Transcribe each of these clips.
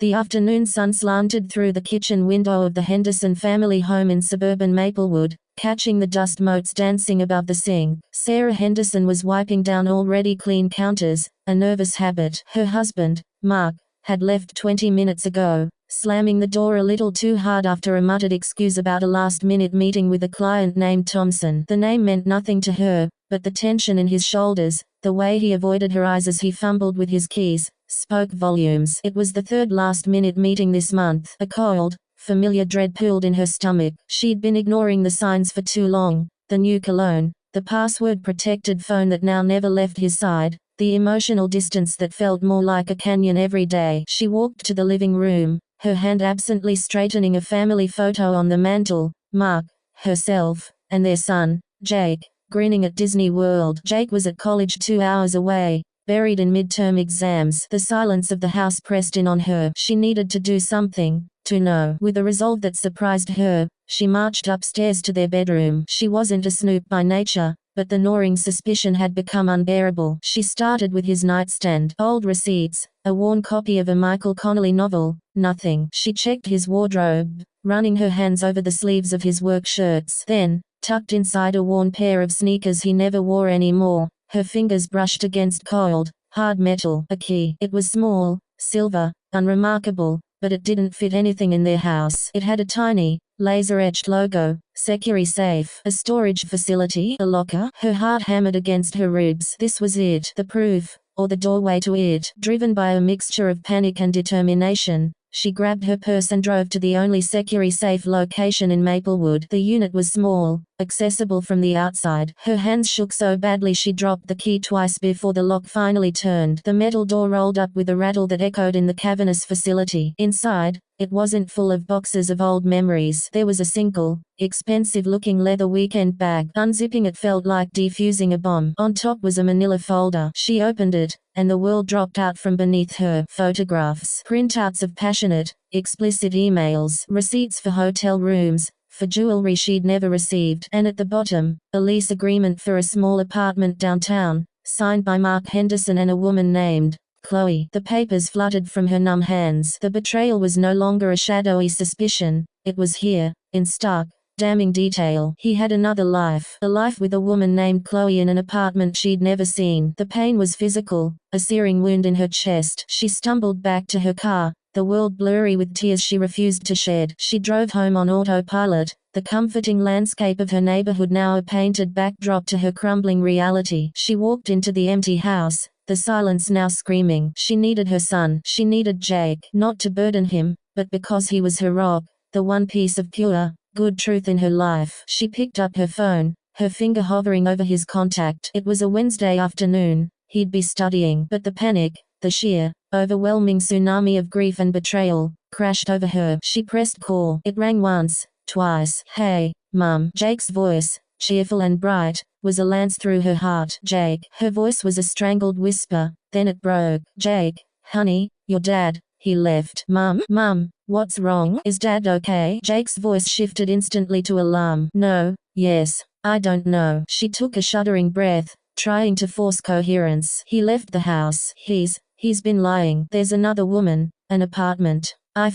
The afternoon sun slanted through the kitchen window of the Henderson family home in suburban Maplewood, catching the dust motes dancing above the sink. Sarah Henderson was wiping down already clean counters, a nervous habit. Her husband, Mark, had left 20 minutes ago, slamming the door a little too hard after a muttered excuse about a last-minute meeting with a client named Thompson. The name meant nothing to her, but the tension in his shoulders, the way he avoided her eyes as he fumbled with his keys, spoke volumes. It was the third last-minute meeting this month. A cold, familiar dread pooled in her stomach. She'd been ignoring the signs for too long. The new cologne, the password-protected phone that now never left his side, the emotional distance that felt more like a canyon every day. She walked to the living room, her hand absently straightening a family photo on the mantel. Mark, herself, and their son, Jake, grinning at Disney World. Jake was at college 2 hours away, buried in midterm exams. The silence of the house pressed in on her. She needed to do something, to know. With a resolve that surprised her, she marched upstairs to their bedroom. She wasn't a snoop by nature, but the gnawing suspicion had become unbearable. She started with his nightstand. Old receipts, a worn copy of a Michael Connelly novel, nothing. She checked his wardrobe, running her hands over the sleeves of his work shirts. Then, tucked inside a worn pair of sneakers he never wore anymore, her fingers brushed against cold, hard metal. A key. It was small, silver, unremarkable, but it didn't fit anything in their house. It had a tiny, laser-etched logo, SecuriSafe, a storage facility, a locker. Her heart hammered against her ribs. This was it, the proof, or the doorway to it. Driven by a mixture of panic and determination, she grabbed her purse and drove to the only SecuriSafe location in Maplewood. The unit was small, accessible from the outside. Her hands shook so badly she dropped the key twice before the lock finally turned. The metal door rolled up with a rattle that echoed in the cavernous facility. Inside, it wasn't full of boxes of old memories. There was a single, expensive-looking leather weekend bag. Unzipping it felt like defusing a bomb. On top was a manila folder. She opened it, and the world dropped out from beneath her. Photographs, printouts of passionate, explicit emails, receipts for hotel rooms, for jewelry she'd never received, and at the bottom, a lease agreement for a small apartment downtown, signed by Mark Henderson and a woman named Chloe. The papers fluttered from her numb hands. The betrayal was no longer a shadowy suspicion, it was here, in stark, damning detail. He had another life, a life with a woman named Chloe in an apartment she'd never seen. The pain was physical, a searing wound in her chest. She stumbled back to her car, the world blurry with tears she refused to shed. She drove home on autopilot, the comforting landscape of her neighborhood now a painted backdrop to her crumbling reality. She walked into the empty house, the silence now screaming. She needed her son. She needed Jake, not to burden him, but because he was her rock, the one piece of pure, good truth in her life. She picked up her phone, her finger hovering over his contact. It was a Wednesday afternoon, he'd be studying. But the panic, the sheer, overwhelming tsunami of grief and betrayal, crashed over her. She pressed call. It rang once, twice. Hey, Mum. Jake's voice, cheerful and bright, was a lance through her heart. Jake. Her voice was a strangled whisper, then it broke. Jake, honey, your dad, he left. Mum, what's wrong? Is Dad okay? Jake's voice shifted instantly to alarm. No, yes, I don't know. She took a shuddering breath, trying to force coherence. He left the house. He's been lying. There's another woman, an apartment. I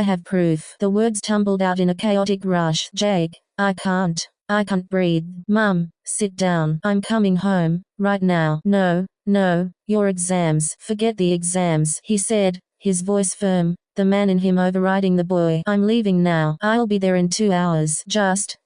have proof. The words tumbled out in a chaotic rush. Jake, I can't breathe. Mum, sit down. I'm coming home, right now. No, your exams. Forget the exams, he said, his voice firm, the man in him overriding the boy. I'm leaving now. I'll be there in 2 hours. Just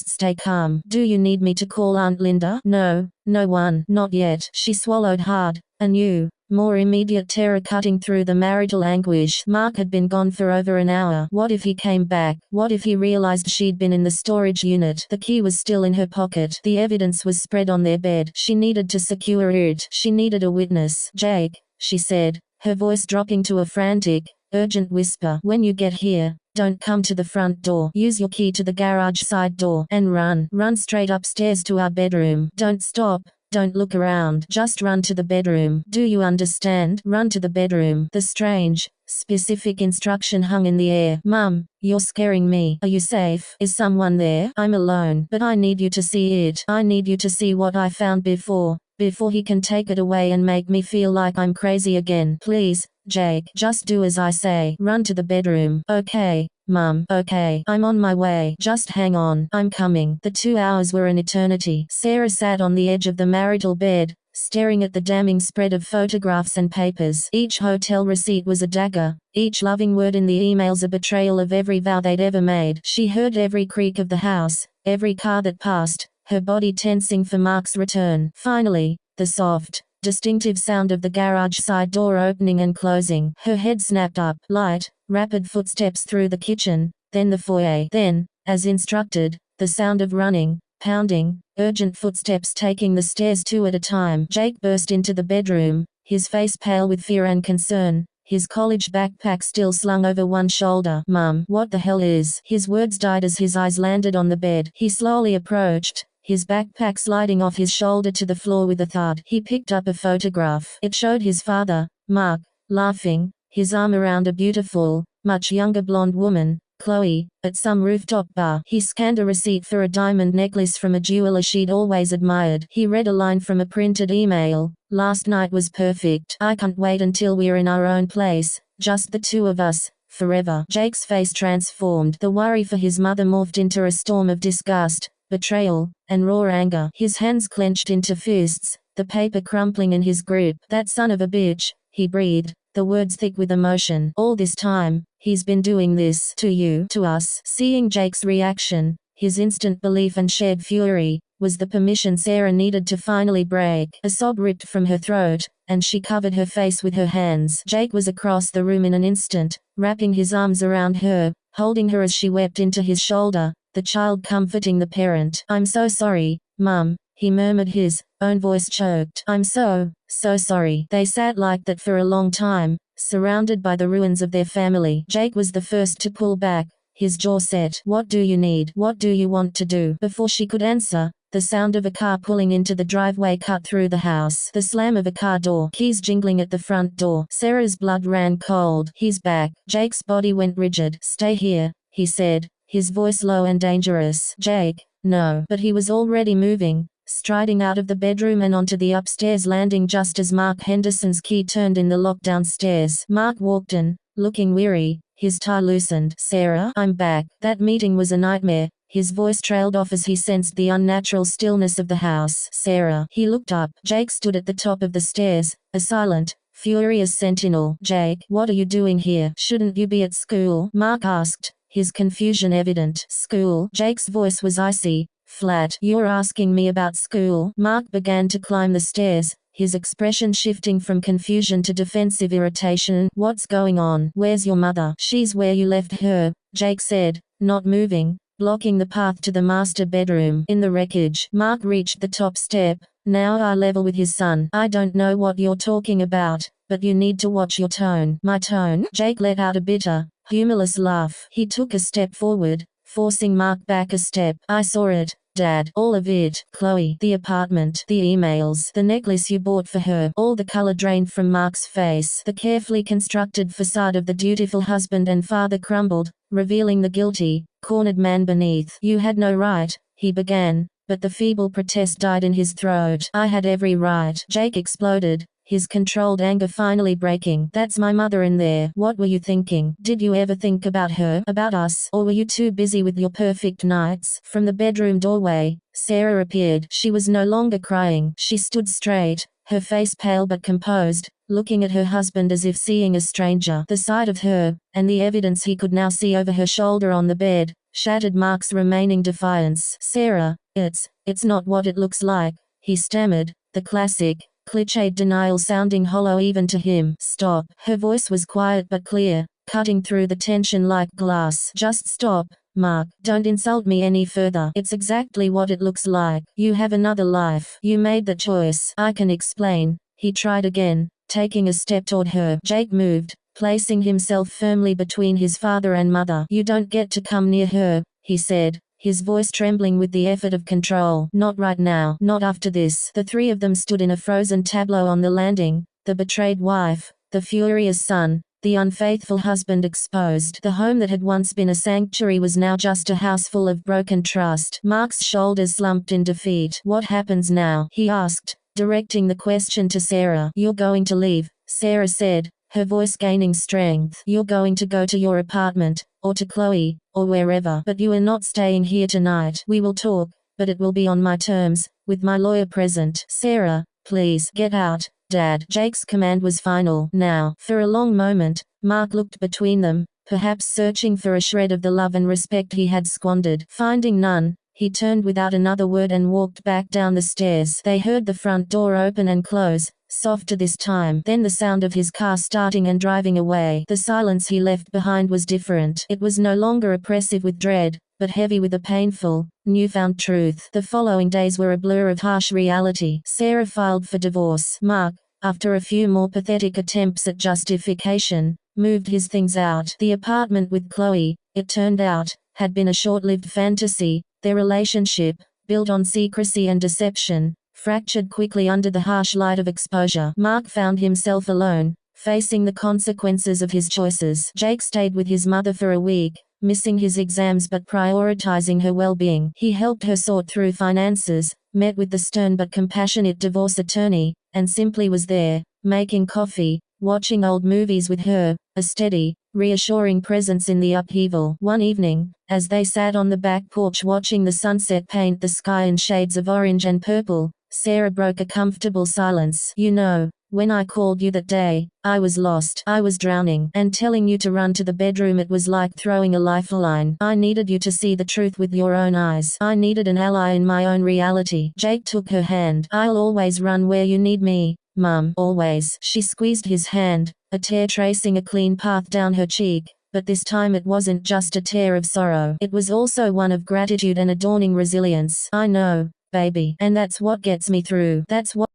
stay calm. Do you need me to call Aunt Linda? No one. Not yet. She swallowed hard, a new, more immediate terror cutting through the marital anguish. Mark had been gone for over an hour. What if he came back? What if he realized she'd been in the storage unit? The key was still in her pocket. The evidence was spread on their bed. She needed to secure it. She needed a witness. Jake, she said, her voice dropping to a frantic, urgent whisper. When you get here, don't come to the front door. Use your key to the garage side door and run straight upstairs to our bedroom. Don't stop. Don't look around. Just run to the bedroom. Do you understand? Run to the bedroom. The strange, specific instruction hung in the air. Mum, you're scaring me. Are you safe? Is someone there? I'm alone. But I need you to see it. I need you to see what I found before he can take it away and make me feel like I'm crazy again. Please, Jake, just do as I say. Run to the bedroom. Okay, Mum. Okay, I'm on my way. Just hang on. I'm coming. The 2 hours were an eternity. Sarah sat on the edge of the marital bed, staring at the damning spread of photographs and papers. Each hotel receipt was a dagger, each loving word in the emails a betrayal of every vow they'd ever made. She heard every creak of the house, every car that passed, her body tensing for Mark's return. Finally, the soft, distinctive sound of the garage side door opening and closing. Her head snapped up. Light, rapid footsteps through the kitchen, then the foyer. Then, as instructed, the sound of running, pounding, urgent footsteps taking the stairs 2 at a time. Jake burst into the bedroom, his face pale with fear and concern, his college backpack still slung over one shoulder. Mum, what the hell is? His words died as his eyes landed on the bed. He slowly approached, his backpack sliding off his shoulder to the floor with a thud. He picked up a photograph. It showed his father, Mark, laughing, his arm around a beautiful, much younger blonde woman, Chloe, at some rooftop bar. He scanned a receipt for a diamond necklace from a jeweler she'd always admired. He read a line from a printed email. Last night was perfect. I can't wait until we're in our own place, just the 2 of us, forever. Jake's face transformed. The worry for his mother morphed into a storm of disgust, betrayal, and raw anger. His hands clenched into fists, the paper crumpling in his grip. That son of a bitch, he breathed, the words thick with emotion. All this time, he's been doing this to you, to us. Seeing Jake's reaction, his instant belief and shared fury, was the permission Sarah needed to finally break. A sob ripped from her throat, and she covered her face with her hands. Jake was across the room in an instant, wrapping his arms around her, holding her as she wept into his shoulder, the child comforting the parent. I'm so sorry, Mum, he murmured, his own voice choked. I'm so sorry. They sat like that for a long time, surrounded by the ruins of their family. Jake was the first to pull back, his jaw set. What do you need? What do you want to do? Before she could answer, the sound of a car pulling into the driveway cut through the house. The slam of a car door, keys jingling at the front door. Sarah's blood ran cold. He's back. Jake's body went rigid. Stay here, he said, his voice low and dangerous. Jake, no. But he was already moving, striding out of the bedroom and onto the upstairs landing just as Mark Henderson's key turned in the lock downstairs. Mark walked in, looking weary, his tie loosened. Sarah, I'm back. That meeting was a nightmare. His voice trailed off as he sensed the unnatural stillness of the house. Sarah. He looked up. Jake stood at the top of the stairs, a silent, furious sentinel. Jake, what are you doing here? Shouldn't you be at school? Mark asked, his confusion evident. School? Jake's voice was icy, flat. You're asking me about school? Mark began to climb the stairs, his expression shifting from confusion to defensive irritation. What's going on? Where's your mother? She's where you left her, Jake said, not moving, blocking the path to the master bedroom. In the wreckage. Mark reached the top step, now eye level with his son. I don't know what you're talking about, but you need to watch your tone. My tone? Jake let out a bitter, humorless laugh. He took a step forward, forcing Mark back a step. I saw it, Dad. All of it. Chloe. The apartment. The emails. The necklace you bought for her. All the color drained from Mark's face. The carefully constructed facade of the dutiful husband and father crumbled, revealing the guilty, cornered man beneath. You had no right, he began, but the feeble protest died in his throat. I had every right. Jake exploded, his controlled anger finally breaking. That's my mother in there. What were you thinking? Did you ever think about her? About us? Or were you too busy with your perfect nights? From the bedroom doorway, Sarah appeared. She was no longer crying. She stood straight, her face pale but composed, looking at her husband as if seeing a stranger. The sight of her, and the evidence he could now see over her shoulder on the bed, shattered Mark's remaining defiance. Sarah, it's not what it looks like, he stammered, the classic, cliched denial sounding hollow even to him. Stop. Her voice was quiet but clear, cutting through the tension like glass. Just stop, Mark. Don't insult me any further. It's exactly what it looks like. You have another life. You made the choice. I can explain. He tried again, taking a step toward her. Jake moved, placing himself firmly between his father and mother. You don't get to come near her, he said, his voice trembling with the effort of control. Not right now. Not after this. The 3 of them stood in a frozen tableau on the landing, the betrayed wife, the furious son, the unfaithful husband exposed. The home that had once been a sanctuary was now just a house full of broken trust. Mark's shoulders slumped in defeat. What happens now? He asked, directing the question to Sarah. You're going to leave, Sarah said, her voice gaining strength. You're going to go to your apartment, or to Chloe, or wherever. But you are not staying here tonight. We will talk, but it will be on my terms, with my lawyer present. Sarah, please, get out, Dad. Jake's command was final. Now, for a long moment, Mark looked between them, perhaps searching for a shred of the love and respect he had squandered. Finding none, he turned without another word and walked back down the stairs. They heard the front door open and close, softer this time. Then the sound of his car starting and driving away. The silence he left behind was different. It was no longer oppressive with dread, but heavy with a painful, newfound truth. The following days were a blur of harsh reality. Sarah filed for divorce. Mark, after a few more pathetic attempts at justification, moved his things out. The apartment with Chloe, it turned out, had been a short-lived fantasy. Their relationship, built on secrecy and deception, fractured quickly under the harsh light of exposure. Mark found himself alone, facing the consequences of his choices. Jake stayed with his mother for a week, missing his exams but prioritizing her well-being. He helped her sort through finances, met with the stern but compassionate divorce attorney, and simply was there, making coffee, watching old movies with her, a steady, reassuring presence in the upheaval. One evening, as they sat on the back porch watching the sunset paint the sky in shades of orange and purple, Sarah broke a comfortable silence. You know, when I called you that day, I was lost. I was drowning. And telling you to run to the bedroom, it was like throwing a lifeline. I needed you to see the truth with your own eyes. I needed an ally in my own reality. Jake took her hand. I'll always run where you need me, Mum. Always. She squeezed his hand, a tear tracing a clean path down her cheek. But this time it wasn't just a tear of sorrow. It was also one of gratitude and a dawning resilience. I know, baby. And that's what gets me through. That's what